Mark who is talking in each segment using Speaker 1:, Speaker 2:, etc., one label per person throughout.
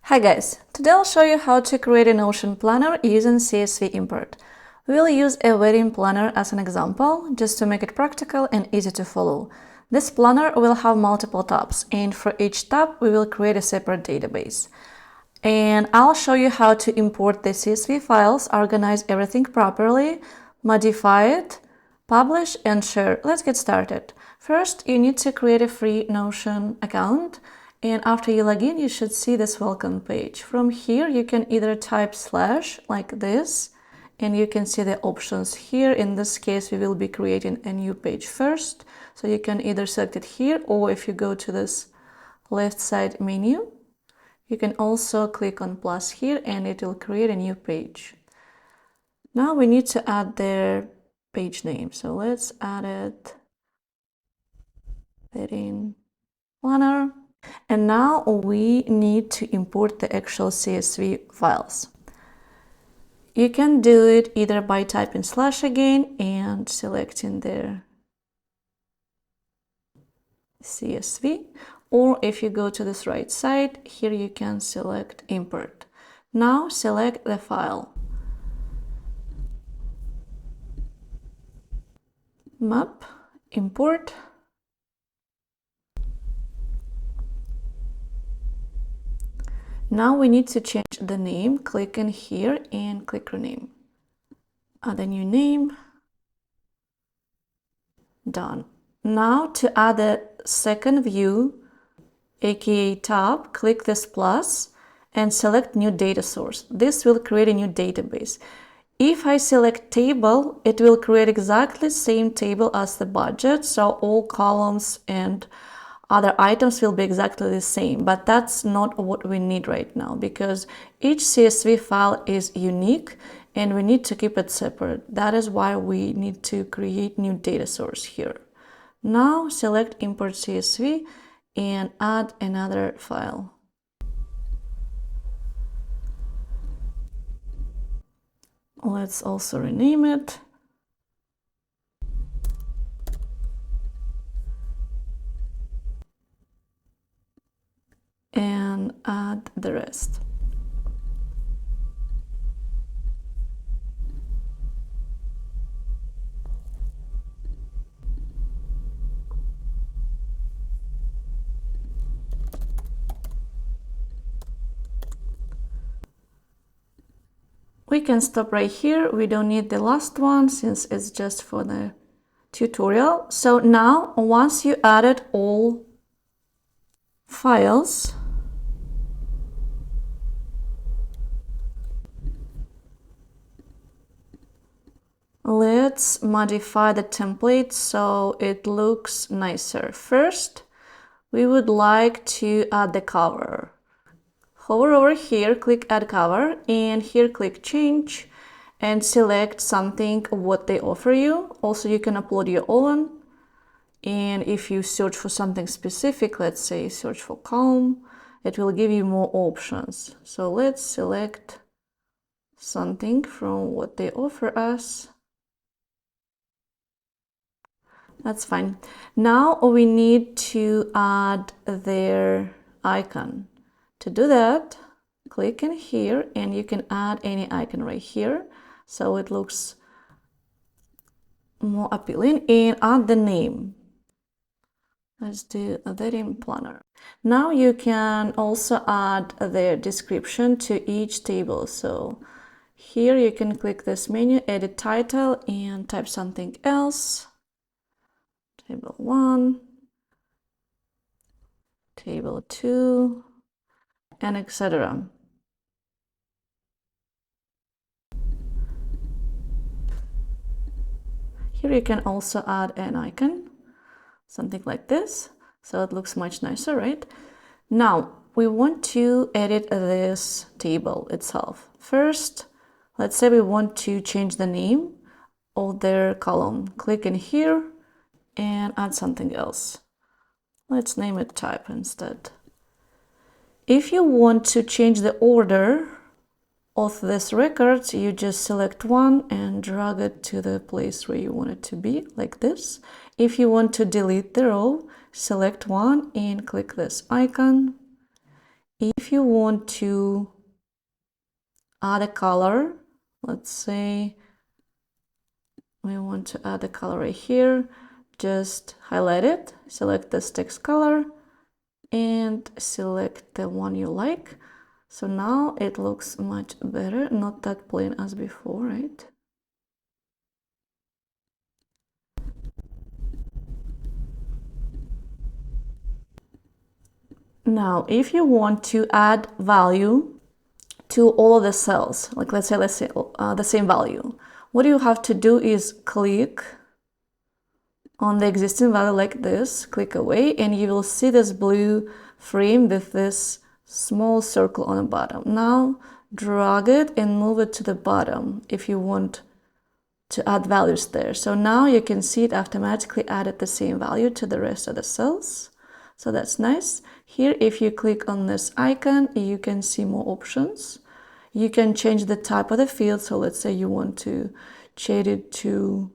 Speaker 1: Hi guys, today I'll show you how to create a Notion planner using CSV import. We'll use a wedding planner as an example, just to make it practical and easy to follow. This planner will have multiple tabs, and for each tab we will create a separate database. And I'll show you how to import the CSV files, organize everything properly, modify it, publish and share. Let's get started. First, you need to create a free Notion account. And after you log in, you should see this welcome page. From here, you can either type / like this, and you can see the options here. In this case, we will be creating a new page first. So you can either select it here, or if you go to this left side menu, you can also click on plus here and it will create a new page. Now we need to add their page name. So let's add it, wedding planner. And now we need to import the actual CSV files. You can do it either by typing / again and selecting the CSV, or if you go to this right side, here you can select import. Now select the file. Map, import. Now we need to change the name. Click in here and click rename. Add a new name. Done. Now to add a second view, aka tab, click this plus and select new data source. This will create a new database. If I select table, it will create exactly the same table as the budget, so all columns and other items will be exactly the same, but that's not what we need right now because each CSV file is unique and we need to keep it separate. That is why we need to create new data source here. Now select import CSV and add another file. Let's also rename it. And add the rest. We can stop right here. We don't need the last one since it's just for the tutorial. So now, once you added all files, let's modify the template so it looks nicer. First, we would like to add the cover. Hover over here, click add cover, and here click change and select something what they offer you. Also, you can upload your own. And if you search for something specific, let's say search for column, it will give you more options. So let's select something from what they offer us. That's fine. Now we need to add their icon. To do that, click in here and you can add any icon right here so it looks more appealing, and add the name. Let's do a wedding planner. Now you can also add the description to each table. So here you can click this menu, edit title, and type something else. Table 1, table 2, and etc. Here you can also add an icon, something like this, so it looks much nicer, right? Now we want to edit this table itself. First, let's say we want to change the name of their column. Click in here and add something else. Let's name it type instead. If you want to change the order of this record, you just select one and drag it to the place where you want it to be, like this. If you want to delete the row, select one and click this icon If you want to add a color, let's say we want to add a color right here, just highlight it, select this text color, and select the one you like. So now it looks much better, not that plain as before, right? Now, if you want to add value to all of the cells, like let's say the same value, what you have to do is click on the existing value like this, click away, and you will see this blue frame with this small circle on the bottom. Now drag it and move it to the bottom if you want to add values there. So now you can see it automatically added the same value to the rest of the cells. So that's nice. Here, if you click on this icon, you can see more options. You can change the type of the field. So let's say you want to change it to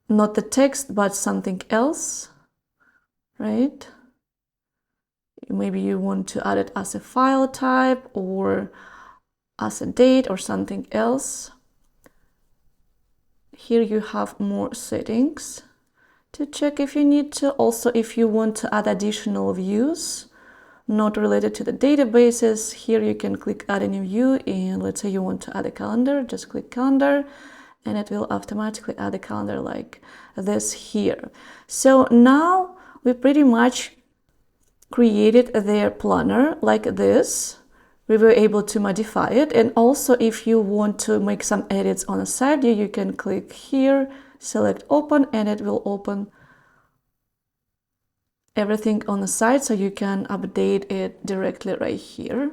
Speaker 1: not the text, but something else, right? Maybe you want to add it as a file type or as a date or something else. Here you have more settings to check if you need to. Also, if you want to add additional views not related to the databases, here you can click add a new view, and let's say you want to add a calendar, just click calendar and it will automatically add a calendar like this here. So now we pretty much created their planner like this. We were able to modify it, and also if you want to make some edits on a side view, you can click here, select open, and it will open everything on the side, so you can update it directly right here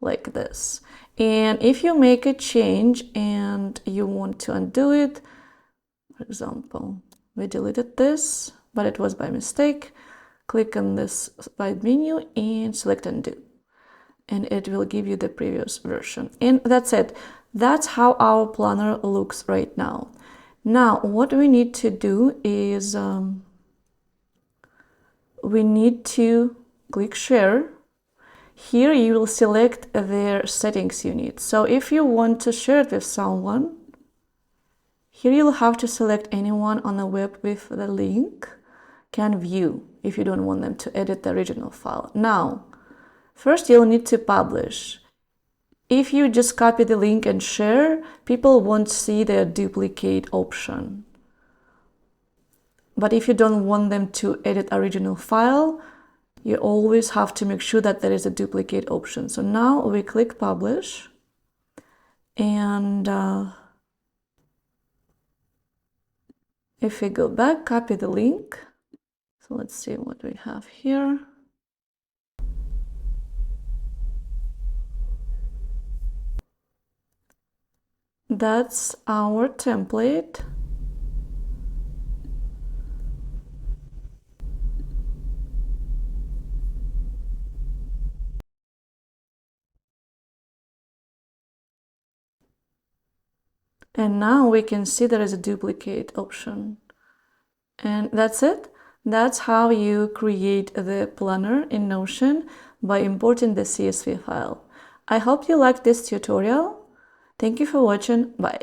Speaker 1: like this. And if you make a change and you want to undo it, for example, we deleted this, but it was by mistake, click on this side menu and select undo, and it will give you the previous version. And that's it. That's how our planner looks right now. Now, what we need to do is we need to click share. Here you will select their settings you need. So if you want to share it with someone, here you'll have to select anyone on the web with the link can view if you don't want them to edit the original file. Now, first you'll need to publish. If you just copy the link and share, people won't see the duplicate option. But if you don't want them to edit original file, you always have to make sure that there is a duplicate option. So now we click publish, and if we go back, copy the link. So let's see what we have here. That's our template. And now we can see there is a duplicate option. And that's it. That's how you create the planner in Notion by importing the CSV file. I hope you liked this tutorial. Thank you for watching. Bye.